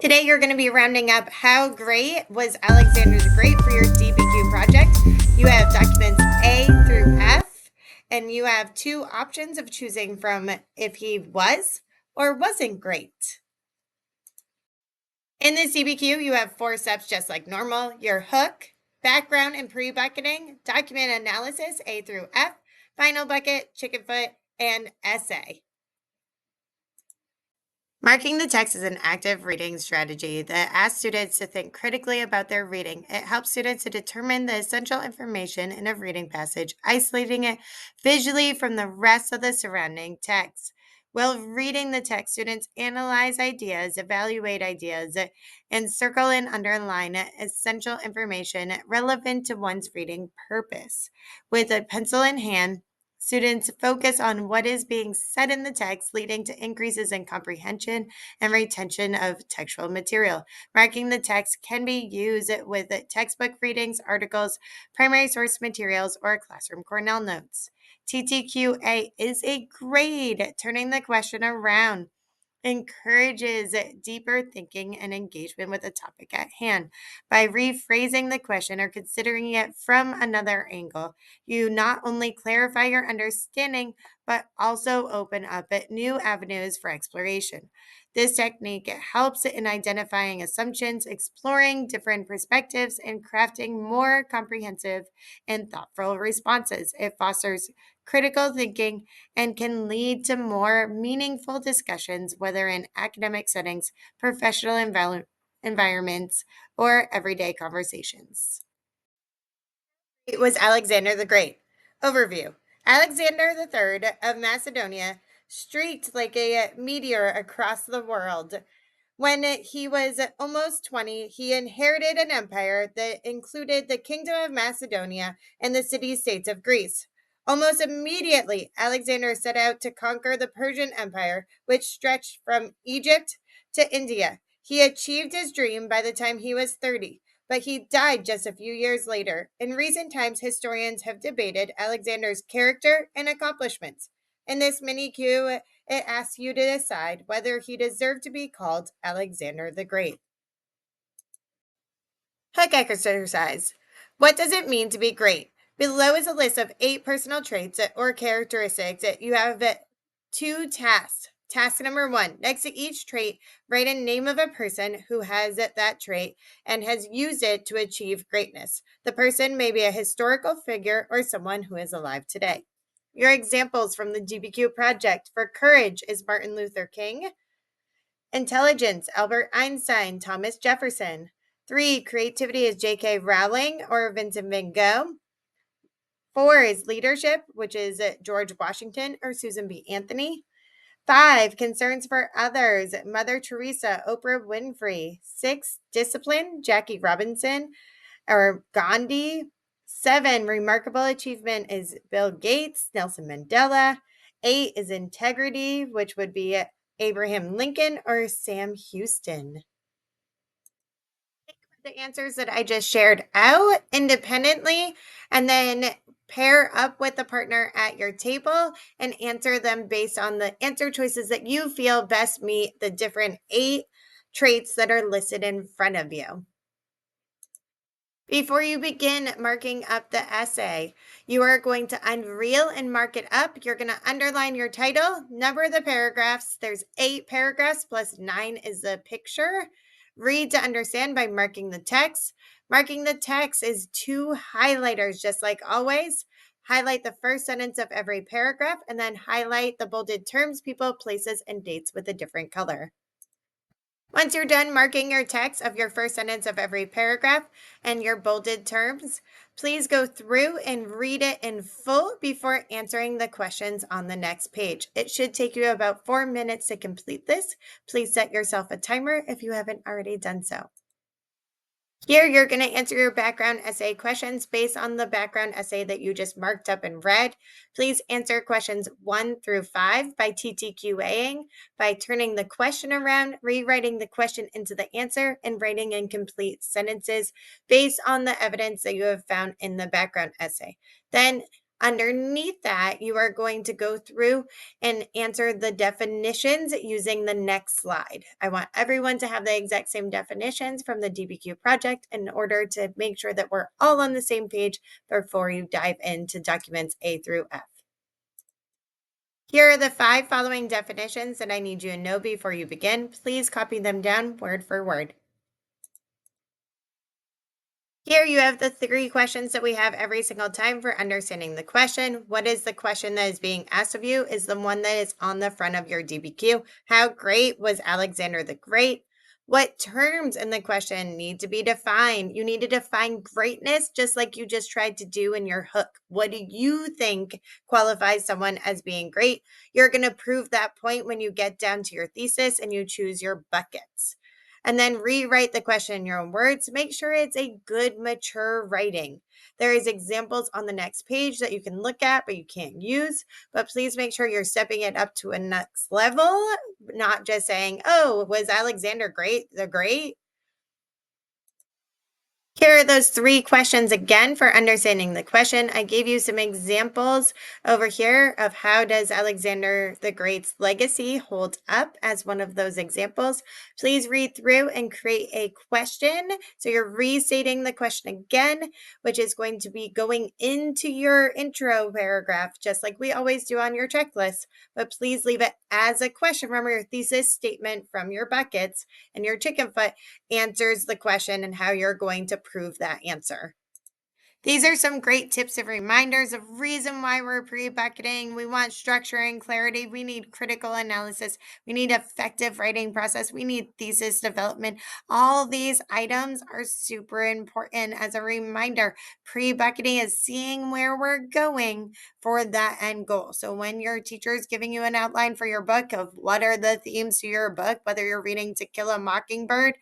Today, you're going to be rounding up how great was Alexander the Great for your DBQ project. You have documents A through F, and you have two options of choosing from if he was or wasn't great. In this DBQ, you have 4 steps just like normal: your hook, background and pre-bucketing, document analysis A through F, final bucket, chicken foot, and essay. Marking the text is an active reading strategy that asks students to think critically about their reading. It helps students to determine the essential information in a reading passage, isolating it visually from the rest of the surrounding text. While reading the text, students analyze ideas, evaluate ideas, and circle and underline essential information relevant to one's reading purpose. With a pencil in hand, students focus on what is being said in the text, leading to increases in comprehension and retention of textual material. Marking the text can be used with textbook readings, articles, primary source materials, or classroom Cornell notes. TTQA is a grade. Turning the question around encourages deeper thinking and engagement with the topic at hand. By rephrasing the question or considering it from another angle, you not only clarify your understanding, but also open up new avenues for exploration. This technique helps in identifying assumptions, exploring different perspectives, and crafting more comprehensive and thoughtful responses. It fosters critical thinking and can lead to more meaningful discussions, whether in academic settings, professional environments, or everyday conversations. It was Alexander the Great. Overview: Alexander III of Macedonia streaked like a meteor across the world. When he was almost 20, he inherited an empire that included the Kingdom of Macedonia and the city states of Greece. Almost immediately, Alexander set out to conquer the Persian Empire, which stretched from Egypt to India. He achieved his dream by the time he was 30, but he died just a few years later. In recent times, historians have debated Alexander's character and accomplishments. In this mini Q, it asks you to decide whether he deserved to be called Alexander the Great. Hook exercise. What does it mean to be great? Below is a list of 8 personal traits or characteristics. You have 2 tasks. Task number 1: next to each trait, write a name of a person who has that trait and has used it to achieve greatness. The person may be a historical figure or someone who is alive today. Your examples from the DBQ project: for courage is Martin Luther King. Intelligence, Albert Einstein, Thomas Jefferson. 3, creativity is J.K. Rowling or Vincent van Gogh. 4 is leadership, which is George Washington or Susan B. Anthony. 5, concerns for others, Mother Teresa, Oprah Winfrey. 6, discipline, Jackie Robinson or Gandhi. 7, remarkable achievement is Bill Gates, Nelson Mandela. 8 is integrity, which would be Abraham Lincoln or Sam Houston. The answers that I just shared out independently, and then pair up with the partner at your table and answer them based on the answer choices that you feel best meet the different 8 traits that are listed in front of you. Before you begin marking up the essay, you are going to unreel and mark it up. You're going to underline your title, number the paragraphs. There's 8 paragraphs plus 9 is the picture. Read to understand by marking the text. Marking the text is 2 highlighters, just like always. Highlight the first sentence of every paragraph and then highlight the bolded terms, people, places, and dates with a different color. Once you're done marking your text of your first sentence of every paragraph and your bolded terms, please go through and read it in full before answering the questions on the next page. It should take you about 4 minutes to complete this. Please set yourself a timer if you haven't already done so. Here, you're going to answer your background essay questions based on the background essay that you just marked up and read. Please answer questions 1 through 5 by TTQAing, by turning the question around, rewriting the question into the answer, and writing in complete sentences based on the evidence that you have found in the background essay. Then, underneath that, you are going to go through and answer the definitions using the next slide. I want everyone to have the exact same definitions from the DBQ project in order to make sure that we're all on the same page before you dive into documents A through F. Here are the 5 following definitions that I need you to know before you begin. Please copy them down word for word. Here you have the 3 questions that we have every single time for understanding the question. What is the question that is being asked of you? Is the one that is on the front of your DBQ. How great was Alexander the Great? What terms in the question need to be defined? You need to define greatness just like you just tried to do in your hook. What do you think qualifies someone as being great? You're going to prove that point when you get down to your thesis and you choose your buckets. And then rewrite the question in your own words. Make sure it's a good, mature writing. There is examples on the next page that you can look at, but you can't use. But please make sure you're stepping it up to a next level, not just saying, oh, was Alexander the Great? Here are those 3 questions again for understanding the question. I gave you some examples over here of how does Alexander the Great's legacy hold up as one of those examples. Please read through and create a question. So you're restating the question again, which is going to be going into your intro paragraph, just like we always do on your checklist. But please leave it as a question. Remember your thesis statement from your buckets and your chicken foot answers the question and how you're going to prove that answer. These are some great tips and reminders of reason why we're pre-bucketing. We want structure and clarity. We need critical analysis. We need effective writing process. We need thesis development. All these items are super important. As a reminder, pre-bucketing is seeing where we're going for that end goal. So when your teacher is giving you an outline for your book of what are the themes to your book, whether you're reading To Kill a Mockingbird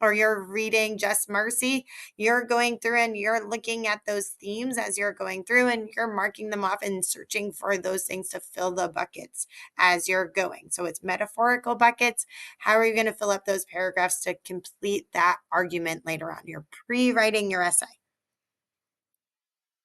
or you're reading Just Mercy, you're going through and you're looking at those themes as you're going through and you're marking them off and searching for those things to fill the buckets as you're going. So it's metaphorical buckets. How are you going to fill up those paragraphs to complete that argument later on? You're pre-writing your essay.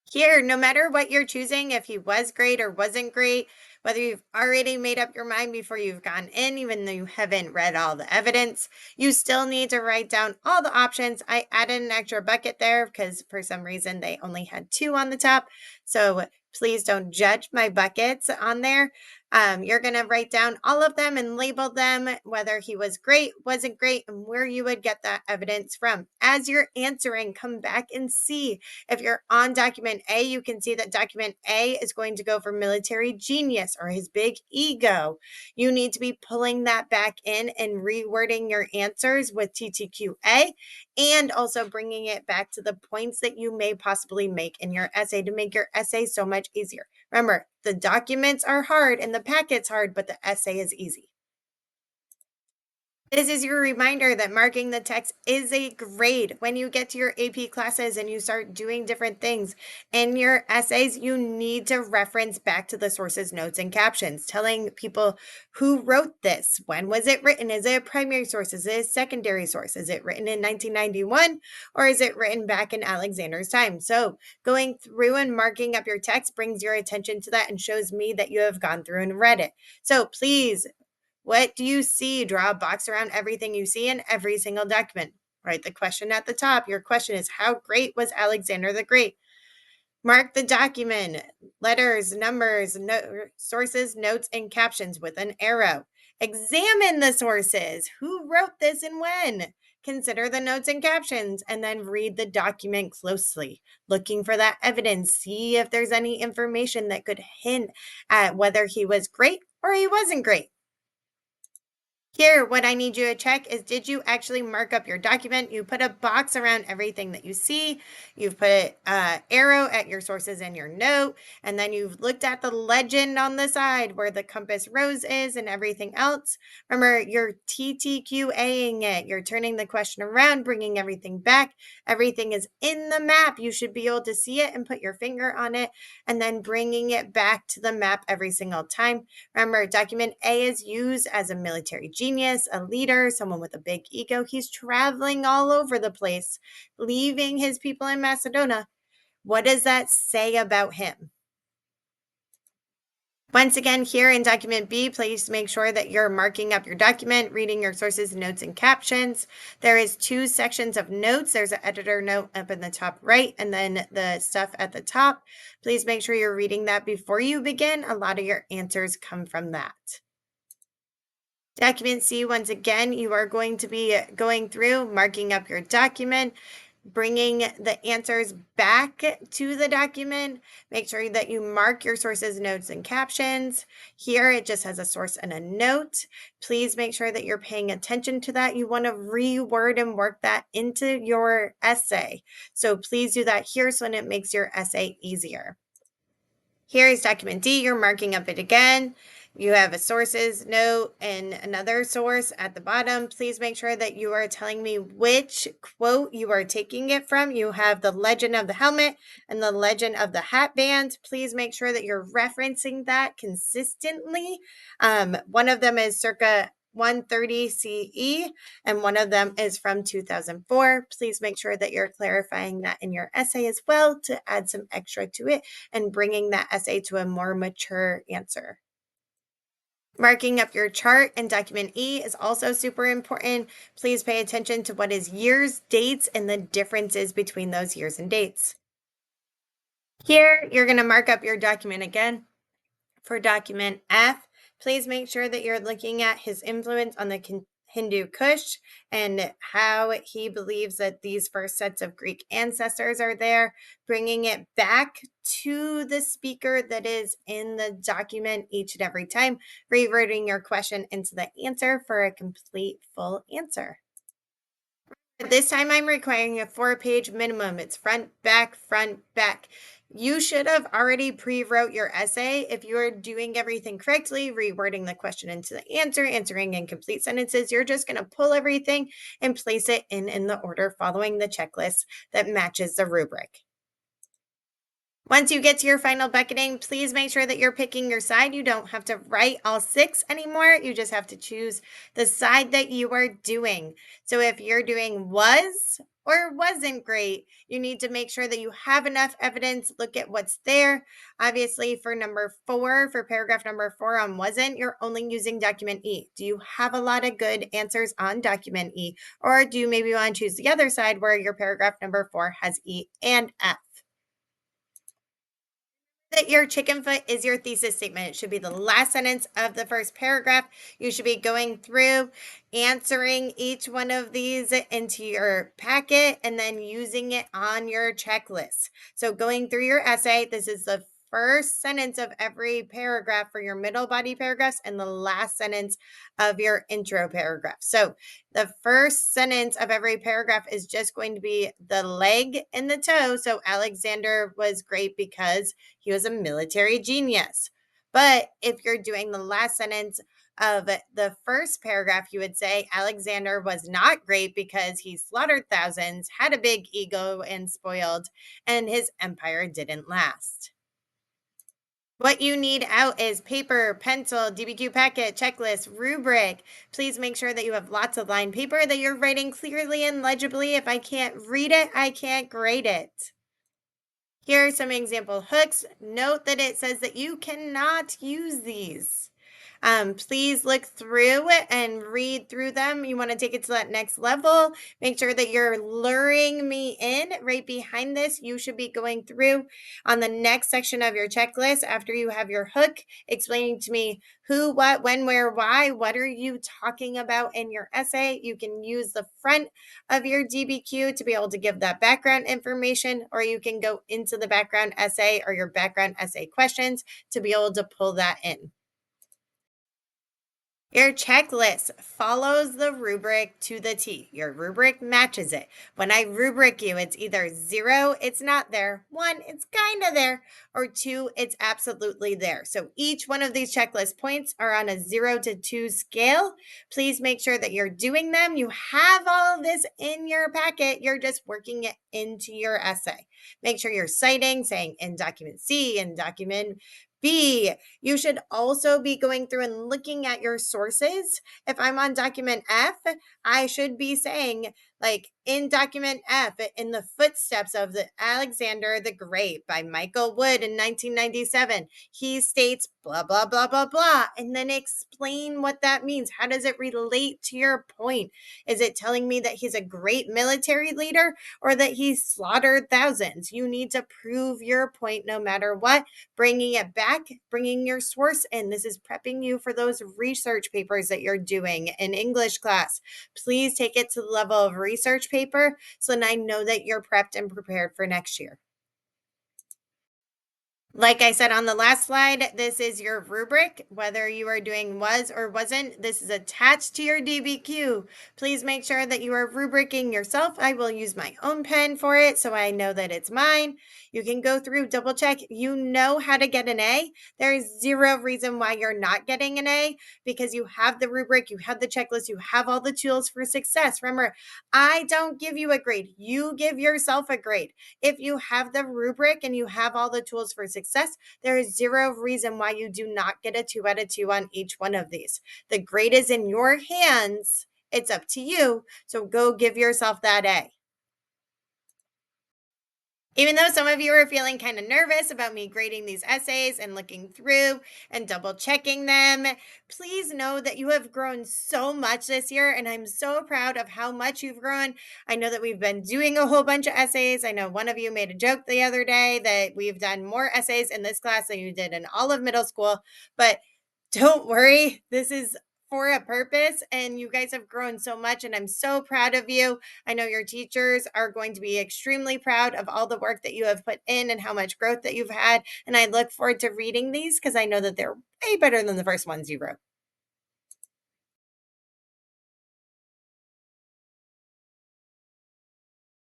Here, no matter what you're choosing, if he was great or wasn't great, whether you've already made up your mind before you've gone in, even though you haven't read all the evidence, you still need to write down all the options. I added an extra bucket there because for some reason they only had 2 on the top. So please don't judge my buckets on there. You're going to write down all of them and label them, whether he was great, wasn't great, and where you would get that evidence from. As you're answering, come back and see. If you're on document A, you can see that document A is going to go for military genius or his big ego. You need to be pulling that back in and rewording your answers with TTQA and also bringing it back to the points that you may possibly make in your essay to make your essay so much easier. Remember, the documents are hard and the packet's hard, but the essay is easy. This is your reminder that marking the text is a grade. When you get to your AP classes and you start doing different things in your essays, you need to reference back to the sources, notes, and captions, telling people who wrote this. When was it written? Is it a primary source? Is it a secondary source? Is it written in 1991 or is it written back in Alexander's time? So going through and marking up your text brings your attention to that and shows me that you have gone through and read it. So please, what do you see? Draw a box around everything you see in every single document. Write the question at the top. Your question is, how great was Alexander the Great? Mark the document, letters, numbers, sources, notes, and captions with an arrow. Examine the sources. Who wrote this and when? Consider the notes and captions and then read the document closely, looking for that evidence. See if there's any information that could hint at whether he was great or he wasn't great. Here, what I need you to check is, did you actually mark up your document? You put a box around everything that you see. You've put an arrow at your sources in your note, and then you've looked at the legend on the side where the compass rose is and everything else. Remember, you're TTQAing it. You're turning the question around, bringing everything back. Everything is in the map. You should be able to see it and put your finger on it, and then bringing it back to the map every single time. Remember, document A is used as a military genius, a leader, someone with a big ego. He's traveling all over the place, leaving his people in Macedonia. What does that say about him? Once again, here in document B, please make sure that you're marking up your document, reading your sources, notes, and captions. There is 2 sections of notes. There's an editor note up in the top right, and then the stuff at the top. Please make sure you're reading that before you begin. A lot of your answers come from that. Document C, once again, you are going to be going through, marking up your document, bringing the answers back to the document. Make sure that you mark your sources, notes, and captions. Here, it just has a source and a note. Please make sure that you're paying attention to that. You want to reword and work that into your essay. So please do that here so it makes your essay easier. Here is document D. You're marking up it again. You have a sources note and another source at the bottom. Please make sure that you are telling me which quote you are taking it from. You have the legend of the helmet and the legend of the hat band. Please make sure that you're referencing that consistently. One of them is circa 130 CE, and one of them is from 2004. Please make sure that you're clarifying that in your essay as well to add some extra to it and bringing that essay to a more mature answer. Marking up your chart in document E is also super important. Please pay attention to what is years, dates, and the differences between those years and dates. Here, you're going to mark up your document again. For document F, please make sure that you're looking at his influence on the Hindu Kush and how he believes that these first sets of Greek ancestors are there, bringing it back to the speaker that is in the document each and every time, reverting your question into the answer for a complete full answer. This time I'm requiring a 4-page minimum. It's front, back, front, back. You should have already pre-wrote your essay. If you're doing everything correctly, rewording the question into the answer, answering in complete sentences, you're just going to pull everything and place it in the order following the checklist that matches the rubric. Once you get to your final bucketing, please make sure that you're picking your side. You don't have to write all 6 anymore. You just have to choose the side that you are doing. So if you're doing was or wasn't great, you need to make sure that you have enough evidence. Look at what's there. Obviously, for number 4, for paragraph number 4 on wasn't, you're only using document E. Do you have a lot of good answers on document E? Or do you maybe want to choose the other side where your paragraph number 4 has E and F? That your chicken foot is your thesis statement. It should be the last sentence of the first paragraph. You should be going through, answering each one of these into your packet, and then using it on your checklist. So going through your essay, this is the first sentence of every paragraph for your middle body paragraphs and the last sentence of your intro paragraph. So the first sentence of every paragraph is just going to be the leg and the toe. So Alexander was great because he was a military genius. But if you're doing the last sentence of the first paragraph, you would say Alexander was not great because he slaughtered thousands, had a big ego and spoiled, and his empire didn't last. What you need out is paper, pencil, DBQ packet, checklist, rubric. Please make sure that you have lots of lined paper that you're writing clearly and legibly. If I can't read it, I can't grade it. Here are some example hooks. Note that it says that you cannot use these. Please look through it and read through them. You want to take it to that next level. Make sure that you're luring me in right behind this. You should be going through on the next section of your checklist after you have your hook, explaining to me who, what, when, where, why. What are you talking about in your essay? You can use the front of your DBQ to be able to give that background information, or you can go into the background essay or your background essay questions to be able to pull that in. Your checklist follows the rubric to the T. Your rubric matches it. When I rubric you, it's either 0, it's not there, 1, it's kind of there, or 2, it's absolutely there. So each one of these checklist points are on a 0 to 2 scale. Please make sure that you're doing them. You have all of this in your packet. You're just working it into your essay. Make sure you're citing, saying in document C, in document B. You should also be going through and looking at your sources. If I'm on document F, I should be saying, like in document F, in the footsteps of the Alexander the Great by Michael Wood in 1997, he states blah, blah, blah, blah, blah, and then explain what that means. How does it relate to your point? Is it telling me that he's a great military leader or that he slaughtered thousands? You need to prove your point no matter what, bringing it back, bringing your source in. This is prepping you for those research papers that you're doing in English class. Please take it to the level of research paper so then I know that you're prepped and prepared for next year. Like I said on the last slide, this is your rubric. Whether you are doing was or wasn't, this is attached to your DBQ. Please make sure that you are rubricing yourself. I will use my own pen for it so I know that it's mine. You can go through, double check. You know how to get an A. There is zero reason why you're not getting an A because you have the rubric, you have the checklist, you have all the tools for success. Remember, I don't give you a grade. You give yourself a grade. If you have the rubric and you have all the tools for success, there is zero reason why you do not get a 2 out of 2 on each one of these. The grade is in your hands. It's up to you. So go give yourself that A. Even though some of you are feeling kind of nervous about me grading these essays and looking through and double checking them, please know that you have grown so much this year, and I'm so proud of how much you've grown. I know that we've been doing a whole bunch of essays. I know one of you made a joke the other day that we've done more essays in this class than you did in all of middle school, but don't worry, this is for a purpose, and you guys have grown so much, and I'm so proud of you. I know your teachers are going to be extremely proud of all the work that you have put in and how much growth that you've had. And I look forward to reading these because I know that they're way better than the first ones you wrote.